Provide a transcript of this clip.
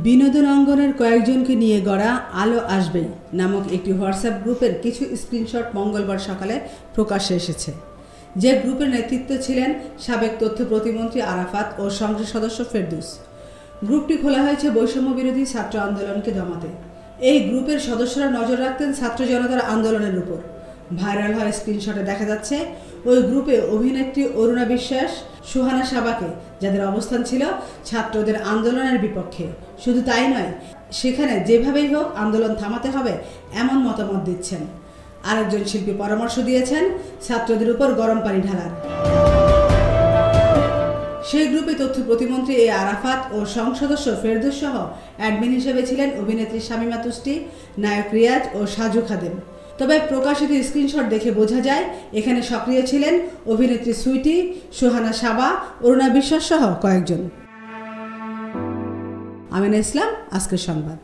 বিনোদন অঙ্গনের কয়েকজনকে নিয়ে গড়া আলো আসবেই নামক একটি হোয়াটসঅ্যাপ গ্রুপের কিছু স্ক্রিনশট মঙ্গলবার সকালে প্রকাশ্যে এসেছে। যে গ্রুপের নেতৃত্বে ছিলেন সাবেক তথ্য প্রতিমন্ত্রী আরাফাত ও সংসদ সদস্য ফেরদৌস। গ্রুপটি খোলা হয়েছে বৈষম্য বিরোধী ছাত্র আন্দোলনকে দমাতে। এই গ্রুপের সদস্যরা নজর রাখতেন ছাত্র জনতার আন্দোলনের উপর। ভাইরাল হওয়া স্ক্রিনশটে দেখা যাচ্ছে ওই গ্রুপে অভিনেত্রী অরুণা বিশ্বাস, সুহানা সাবাকে, যাদের অবস্থান ছিল ছাত্রদের আন্দোলনের বিপক্ষে। শুধু তাই নয়, সেখানে যেভাবেই হোক আন্দোলন থামাতে হবে এমন মতামত দিচ্ছেন। আরেকজন শিল্পী পরামর্শ দিয়েছেন ছাত্রদের উপর গরম পানি ঢালার। সেই গ্রুপে তথ্য প্রতিমন্ত্রী আরাফাত ও সংসদ সদস্য ফেরদৌস সহ অ্যাডমিন হিসেবে ছিলেন অভিনেত্রী শামীমা তুষ্টি, নায়ক রিয়াজ ও সাজু খাদেম। তবে প্রকাশিত স্ক্রিনশট দেখে বোঝা যায় এখানে সক্রিয় ছিলেন অভিনেত্রী সুইটি, সুহানা সাবা, অরুণা বিশ্বাস সহ কয়েকজন। আমিনা ইসলাম, আজকের সংবাদ।